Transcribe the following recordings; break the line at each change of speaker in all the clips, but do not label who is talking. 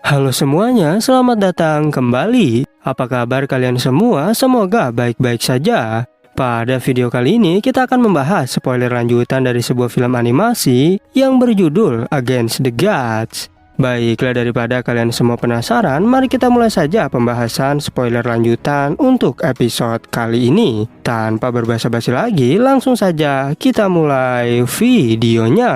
Halo semuanya, selamat datang kembali. Apa kabar kalian semua? Semoga baik-baik saja. Pada video kali ini kita akan membahas spoiler lanjutan dari sebuah film animasi yang berjudul Against the Gods. Baiklah, daripada kalian semua penasaran, mari kita mulai saja pembahasan spoiler lanjutan untuk episode kali ini. Tanpa berbasa-basi lagi, langsung saja kita mulai videonya.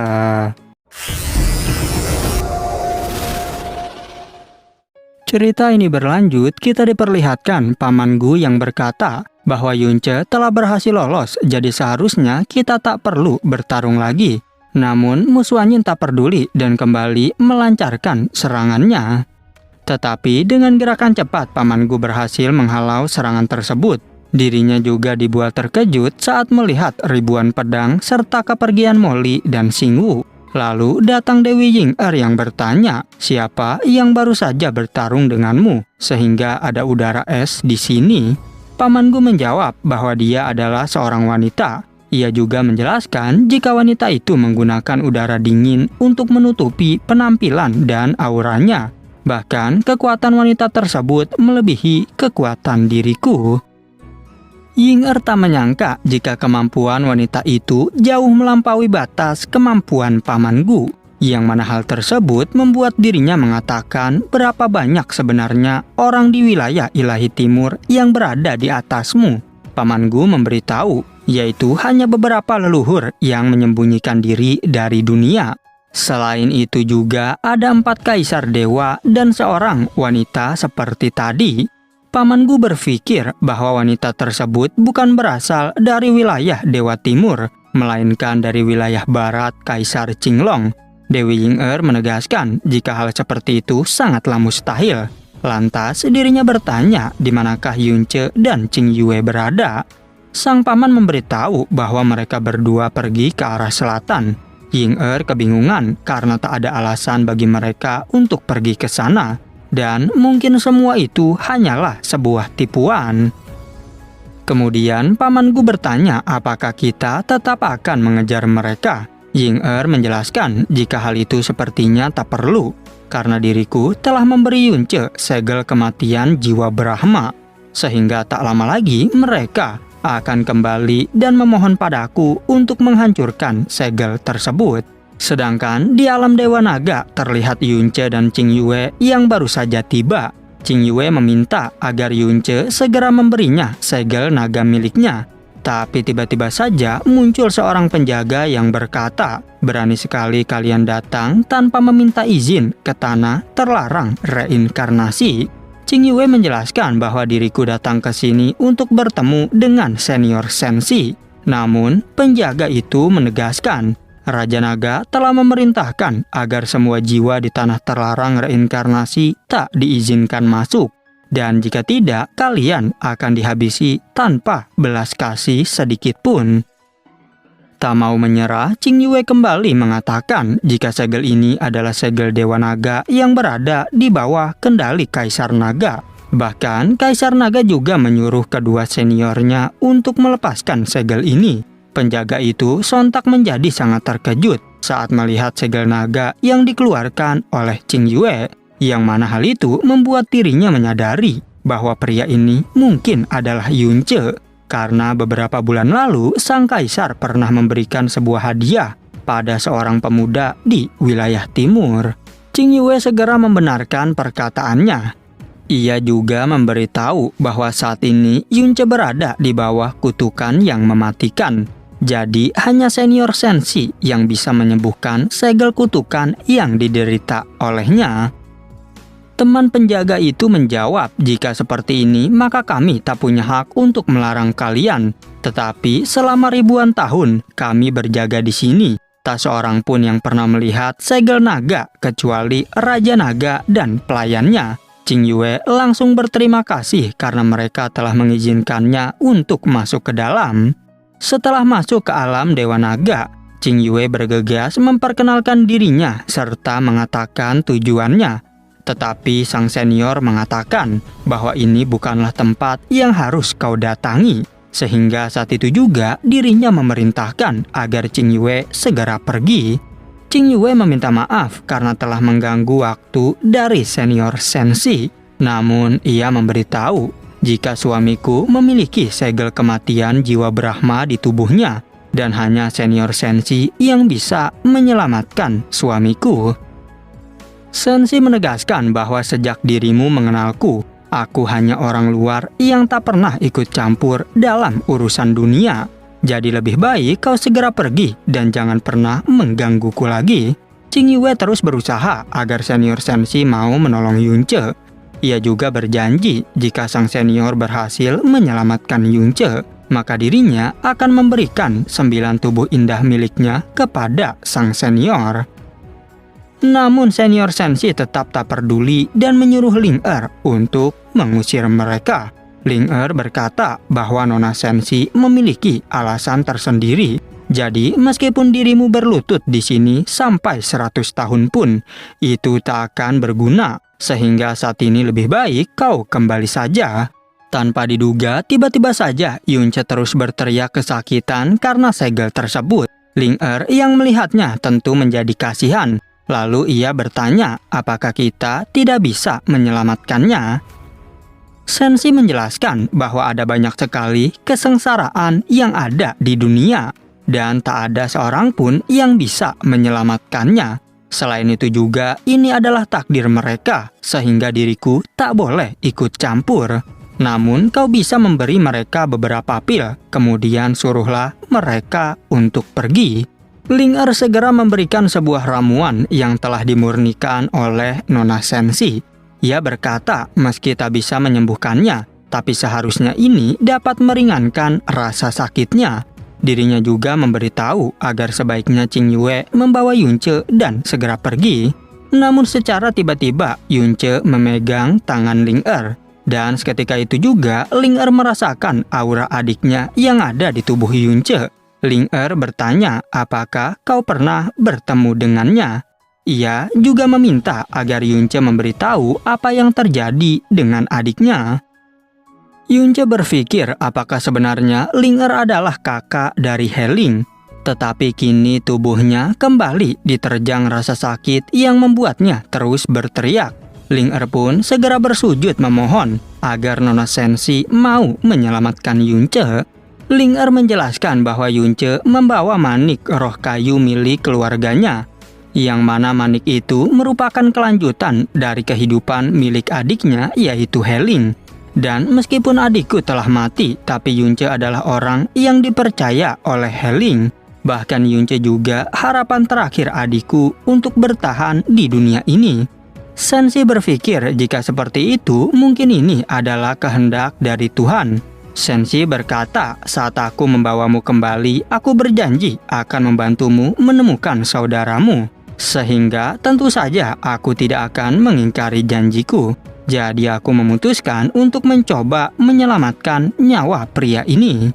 Cerita ini berlanjut, kita diperlihatkan Paman Gu yang berkata bahwa Yunce telah berhasil lolos, jadi seharusnya kita tak perlu bertarung lagi. Namun musuh angin tak peduli dan kembali melancarkan serangannya. Tetapi dengan gerakan cepat Paman Gu berhasil menghalau serangan tersebut. Dirinya juga dibuat terkejut saat melihat ribuan pedang serta kepergian Molly dan Xingwu. Lalu datang Dewi Ying-er yang bertanya, siapa yang baru saja bertarung denganmu sehingga ada udara es di sini? Paman Gu menjawab bahwa dia adalah seorang wanita. Ia juga menjelaskan jika wanita itu menggunakan udara dingin untuk menutupi penampilan dan auranya. Bahkan kekuatan wanita tersebut melebihi kekuatan diriku. Ying-er tak menyangka jika kemampuan wanita itu jauh melampaui batas kemampuan Paman Gu, yang mana hal tersebut membuat dirinya mengatakan berapa banyak sebenarnya orang di wilayah Ilahi Timur yang berada di atasmu. Paman Gu memberitahu, yaitu hanya beberapa leluhur yang menyembunyikan diri dari dunia. Selain itu juga ada 4 kaisar dewa dan seorang wanita seperti tadi. Paman Gu berpikir bahwa wanita tersebut bukan berasal dari wilayah Dewa Timur, melainkan dari wilayah barat Kaisar Qinglong. Dewi Ying-er menegaskan jika hal seperti itu sangatlah mustahil. Lantas dirinya bertanya di manakah Yunce dan Qing Yue berada. Sang paman memberitahu bahwa mereka berdua pergi ke arah selatan. Ying-er kebingungan karena tak ada alasan bagi mereka untuk pergi ke sana. Dan mungkin semua itu hanyalah sebuah tipuan. Kemudian Paman Gu bertanya apakah kita tetap akan mengejar mereka. Ying-er menjelaskan jika hal itu sepertinya tak perlu, karena diriku telah memberi Yunce segel kematian jiwa Brahma, sehingga tak lama lagi mereka akan kembali dan memohon padaku untuk menghancurkan segel tersebut. Sedangkan di alam Dewa Naga terlihat Yunce dan Qing Yue yang baru saja tiba. Qing Yue meminta agar Yunce segera memberinya segel naga miliknya. Tapi tiba-tiba saja muncul seorang penjaga yang berkata, berani sekali kalian datang tanpa meminta izin ke tanah terlarang reinkarnasi. Qing Yue menjelaskan bahwa diriku datang ke sini untuk bertemu dengan senior sensi. Namun penjaga itu menegaskan, Raja Naga telah memerintahkan agar semua jiwa di tanah terlarang reinkarnasi tak diizinkan masuk. Dan jika tidak, kalian akan dihabisi tanpa belas kasih sedikit pun. Tak mau menyerah, Qing Yue kembali mengatakan jika segel ini adalah segel Dewa Naga yang berada di bawah kendali Kaisar Naga. Bahkan Kaisar Naga juga menyuruh kedua seniornya untuk melepaskan segel ini. Penjaga itu sontak menjadi sangat terkejut saat melihat segel naga yang dikeluarkan oleh Qing Yue, yang mana hal itu membuat dirinya menyadari bahwa pria ini mungkin adalah Yunce, karena beberapa bulan lalu sang kaisar pernah memberikan sebuah hadiah pada seorang pemuda di wilayah timur. Qing Yue segera membenarkan perkataannya. Ia juga memberitahu bahwa saat ini Yunce berada di bawah kutukan yang mematikan. Jadi hanya senior sensi yang bisa menyembuhkan segel kutukan yang diderita olehnya. Teman penjaga itu menjawab, jika seperti ini maka kami tak punya hak untuk melarang kalian. Tetapi selama ribuan tahun kami berjaga di sini. Tak seorang pun yang pernah melihat segel naga kecuali Raja Naga dan pelayannya. Qing Yue langsung berterima kasih karena mereka telah mengizinkannya untuk masuk ke dalam. Setelah masuk ke alam Dewa Naga, Qing Yue bergegas memperkenalkan dirinya serta mengatakan tujuannya. Tetapi sang senior mengatakan bahwa ini bukanlah tempat yang harus kau datangi. Sehingga saat itu juga dirinya memerintahkan agar Qing Yue segera pergi. Qing Yue meminta maaf karena telah mengganggu waktu dari senior Senshi. Namun ia memberitahu jika suamiku memiliki segel kematian jiwa Brahma di tubuhnya dan hanya senior Senshi yang bisa menyelamatkan suamiku. Senshi menegaskan bahwa sejak dirimu mengenalku, aku hanya orang luar yang tak pernah ikut campur dalam urusan dunia. Jadi lebih baik kau segera pergi dan jangan pernah menggangguku lagi. Qing Yue terus berusaha agar senior Senshi mau menolong Yunce. Ia juga berjanji jika sang senior berhasil menyelamatkan Yunce, maka dirinya akan memberikan 9 tubuh indah miliknya kepada sang senior. Namun senior Senshi tetap tak peduli dan menyuruh Ling Er untuk mengusir mereka. Ling Er berkata bahwa Nona Senshi memiliki alasan tersendiri. Jadi meskipun dirimu berlutut di sini sampai 100 tahun pun, itu tak akan berguna. Sehingga saat ini lebih baik kau kembali saja. Tanpa diduga, tiba-tiba saja Yunce terus berteriak kesakitan karena segel tersebut. Ling Er yang melihatnya tentu menjadi kasihan. Lalu ia bertanya apakah kita tidak bisa menyelamatkannya. Senshi menjelaskan bahwa ada banyak sekali kesengsaraan yang ada di dunia dan tak ada seorang pun yang bisa menyelamatkannya. Selain itu juga ini adalah takdir mereka sehingga diriku tak boleh ikut campur. Namun kau bisa memberi mereka beberapa pil, kemudian suruhlah mereka untuk pergi. Ling Er segera memberikan sebuah ramuan yang telah dimurnikan oleh Nona Senshi. Ia berkata meski tak bisa menyembuhkannya, tapi seharusnya ini dapat meringankan rasa sakitnya. Dirinya juga memberitahu agar sebaiknya Qing Yue membawa Yunce dan segera pergi. Namun secara tiba-tiba Yunce memegang tangan Ling Er. Dan seketika itu juga Ling Er merasakan aura adiknya yang ada di tubuh Yunce. Ling Er bertanya apakah kau pernah bertemu dengannya. Ia juga meminta agar Yunce memberitahu apa yang terjadi dengan adiknya. Yunce berpikir apakah sebenarnya Ling Er adalah kakak dari He Ling. Tetapi kini tubuhnya kembali diterjang rasa sakit yang membuatnya terus berteriak. Ling Er pun segera bersujud memohon agar Nona Senshi mau menyelamatkan Yunce. Ling Er menjelaskan bahwa Yunce membawa manik roh kayu milik keluarganya, yang mana manik itu merupakan kelanjutan dari kehidupan milik adiknya yaitu He Ling. Dan meskipun adikku telah mati, tapi Yunce adalah orang yang dipercaya oleh He Ling. Bahkan Yunce juga harapan terakhir adikku untuk bertahan di dunia ini. Senshi berpikir jika seperti itu mungkin ini adalah kehendak dari Tuhan. Senshi berkata, saat aku membawamu kembali, aku berjanji akan membantumu menemukan saudaramu. Sehingga tentu saja aku tidak akan mengingkari janjiku. Jadi aku memutuskan untuk mencoba menyelamatkan nyawa pria ini.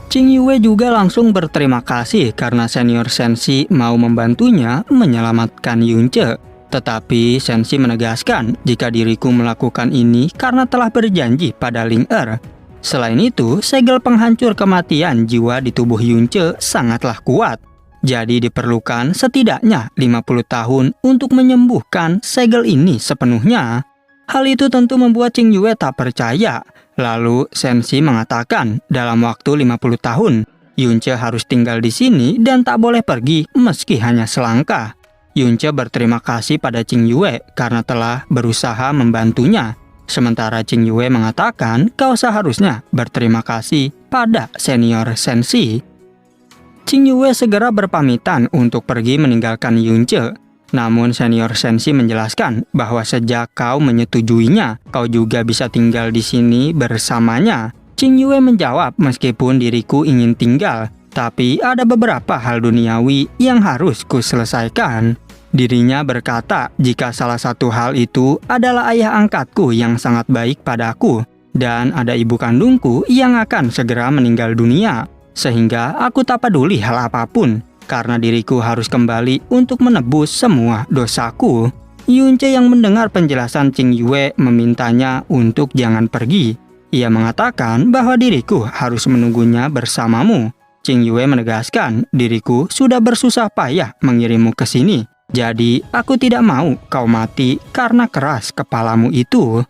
Qing Yue juga langsung berterima kasih karena senior Senshi mau membantunya menyelamatkan Yunce. Tetapi Senshi menegaskan jika diriku melakukan ini karena telah berjanji pada Ling Er. Selain itu, segel penghancur kematian jiwa di tubuh Yunce sangatlah kuat. Jadi diperlukan setidaknya 50 tahun untuk menyembuhkan segel ini sepenuhnya. Hal itu tentu membuat Qing Yue tak percaya. Lalu Senshi mengatakan dalam waktu 50 tahun, Yunce harus tinggal di sini dan tak boleh pergi meski hanya selangkah. Yunce berterima kasih pada Qing Yue karena telah berusaha membantunya. Sementara Qing Yue mengatakan kau seharusnya berterima kasih pada senior Senshi. Qing Yue segera berpamitan untuk pergi meninggalkan Yunce. Namun senior Senshi menjelaskan bahwa sejak kau menyetujuinya, kau juga bisa tinggal di sini bersamanya. Qing Yue menjawab meskipun diriku ingin tinggal, tapi ada beberapa hal duniawi yang harus kuselesaikan. Dirinya berkata jika salah satu hal itu adalah ayah angkatku yang sangat baik padaku, dan ada ibu kandungku yang akan segera meninggal dunia. Sehingga aku tak peduli hal apapun, karena diriku harus kembali untuk menebus semua dosaku. Yunce yang mendengar penjelasan Qing Yue memintanya untuk jangan pergi. Ia mengatakan bahwa diriku harus menunggunya bersamamu. Qing Yue menegaskan, diriku sudah bersusah payah mengirimmu ke sini. Jadi, aku tidak mau kau mati karena keras kepalamu itu.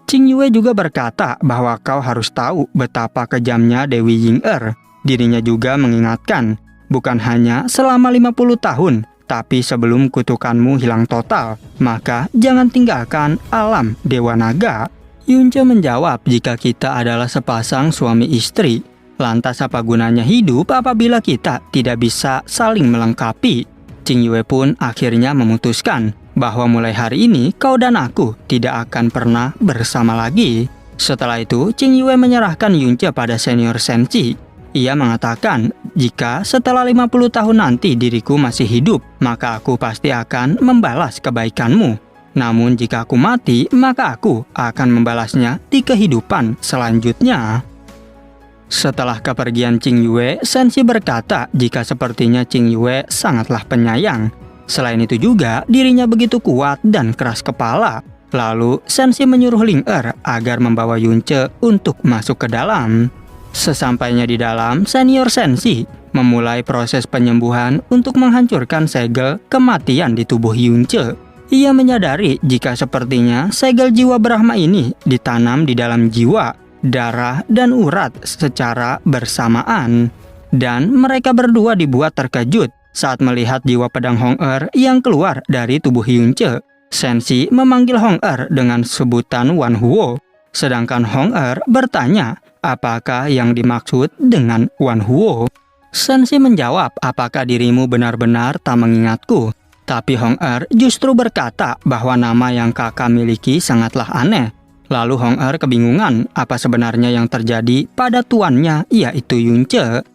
Qing Yue juga berkata bahwa kau harus tahu betapa kejamnya Dewi Ying-er. Dirinya juga mengingatkan, bukan hanya selama 50 tahun, tapi sebelum kutukanmu hilang total, maka jangan tinggalkan alam Dewa Naga. Yunce menjawab, jika kita adalah sepasang suami istri, lantas apa gunanya hidup apabila kita tidak bisa saling melengkapi? Qing Yue pun akhirnya memutuskan bahwa mulai hari ini kau dan aku tidak akan pernah bersama lagi. Setelah itu, Qing Yue menyerahkan Yunce pada senior Senshi. Ia mengatakan, jika setelah 50 tahun nanti diriku masih hidup, maka aku pasti akan membalas kebaikanmu. Namun jika aku mati, maka aku akan membalasnya di kehidupan selanjutnya. Setelah kepergian Qing Yue, Senshi berkata jika sepertinya Qing Yue sangatlah penyayang. Selain itu juga, dirinya begitu kuat dan keras kepala. Lalu, Senshi menyuruh Ling-er agar membawa Yunce untuk masuk ke dalam. Sesampainya di dalam, senior Senshi memulai proses penyembuhan untuk menghancurkan segel kematian di tubuh Yunce. Ia menyadari jika sepertinya segel jiwa Brahma ini ditanam di dalam jiwa, darah, dan urat secara bersamaan. Dan mereka berdua dibuat terkejut saat melihat jiwa pedang Hong-er yang keluar dari tubuh Yunce. Senshi memanggil Hong-er dengan sebutan Wan Huo, sedangkan Hong-er bertanya apakah yang dimaksud dengan Wan Huo. Senshi menjawab, apakah dirimu benar-benar tak mengingatku? Tapi Hong-er justru berkata bahwa nama yang kakak miliki sangatlah aneh. Lalu Hong-er kebingungan apa sebenarnya yang terjadi pada tuannya, yaitu Yunce.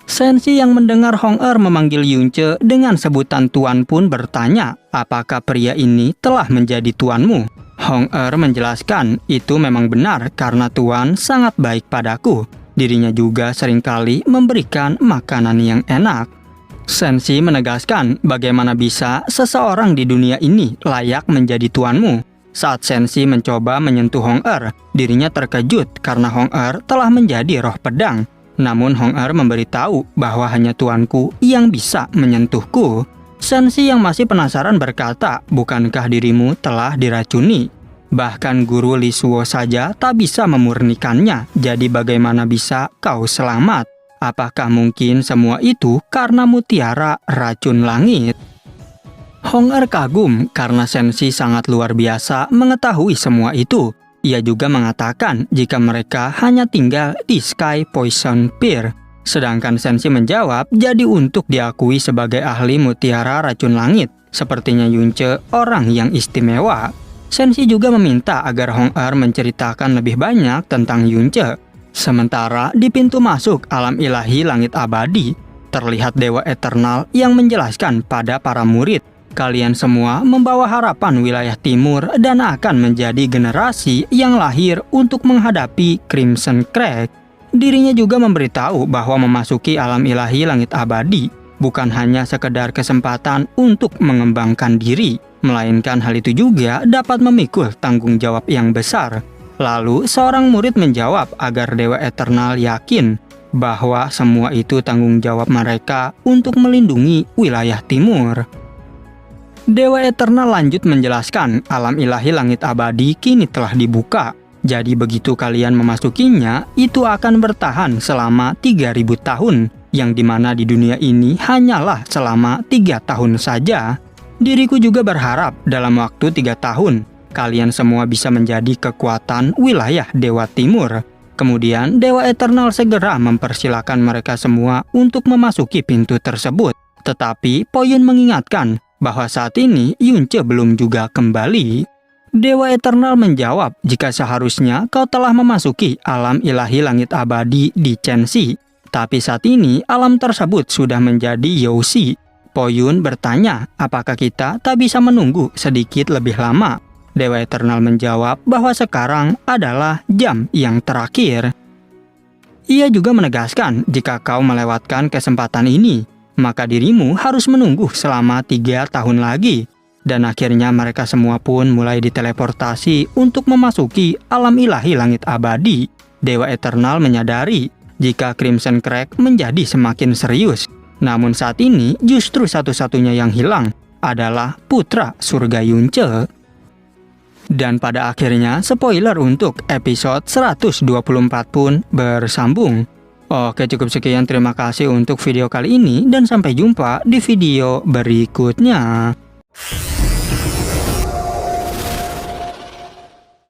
Senshi yang mendengar Hong-er memanggil Yunce dengan sebutan tuan pun bertanya, apakah pria ini telah menjadi tuanmu? Hong-er menjelaskan, itu memang benar karena tuan sangat baik padaku. Dirinya juga seringkali memberikan makanan yang enak. Senshi menegaskan bagaimana bisa seseorang di dunia ini layak menjadi tuanmu. Saat Senshi mencoba menyentuh Hong-er, dirinya terkejut karena Hong-er telah menjadi roh pedang. Namun Hong-er memberitahu bahwa hanya tuanku yang bisa menyentuhku. Senshi yang masih penasaran berkata, bukankah dirimu telah diracuni? Bahkan guru Li Suo saja tak bisa memurnikannya, jadi bagaimana bisa kau selamat? Apakah mungkin semua itu karena mutiara racun langit? Hong-er kagum karena Senshi sangat luar biasa mengetahui semua itu. Ia juga mengatakan jika mereka hanya tinggal di Sky Poison Pier. Sedangkan Senshi menjawab, jadi untuk diakui sebagai ahli mutiara racun langit, sepertinya Yunce orang yang istimewa. Senshi juga meminta agar Hong-er menceritakan lebih banyak tentang Yunce. Sementara di pintu masuk alam ilahi langit abadi, terlihat Dewa Eternal yang menjelaskan pada para murid, kalian semua membawa harapan wilayah timur dan akan menjadi generasi yang lahir untuk menghadapi Crimson Crack. Dirinya juga memberitahu bahwa memasuki alam ilahi langit abadi bukan hanya sekedar kesempatan untuk mengembangkan diri, melainkan hal itu juga dapat memikul tanggung jawab yang besar. Lalu seorang murid menjawab agar Dewa Eternal yakin bahwa semua itu tanggung jawab mereka untuk melindungi wilayah timur. Dewa Eternal lanjut menjelaskan alam ilahi langit abadi kini telah dibuka. Jadi begitu kalian memasukinya, itu akan bertahan selama 3000 tahun, yang dimana di dunia ini hanyalah selama 3 tahun saja. Diriku juga berharap dalam waktu 3 tahun, kalian semua bisa menjadi kekuatan wilayah Dewa Timur. Kemudian Dewa Eternal segera mempersilahkan mereka semua untuk memasuki pintu tersebut. Tetapi Poyun mengingatkan bahwa saat ini Yunce belum juga kembali. Dewa Eternal menjawab, jika seharusnya kau telah memasuki alam ilahi langit abadi di Chenxi. Tapi saat ini alam tersebut sudah menjadi Youxi. Poyun bertanya, apakah kita tak bisa menunggu sedikit lebih lama? Dewa Eternal menjawab bahwa sekarang adalah jam yang terakhir. Ia juga menegaskan, jika kau melewatkan kesempatan ini, maka dirimu harus menunggu selama 3 tahun lagi. Dan akhirnya mereka semua pun mulai diteleportasi untuk memasuki alam ilahi langit abadi. Dewa Eternal menyadari jika Crimson Crack menjadi semakin serius. Namun saat ini justru satu-satunya yang hilang adalah putra surga Yunce. Dan pada akhirnya spoiler untuk episode 124 pun bersambung. Oke, cukup sekian, terima kasih untuk video kali ini dan sampai jumpa di video berikutnya.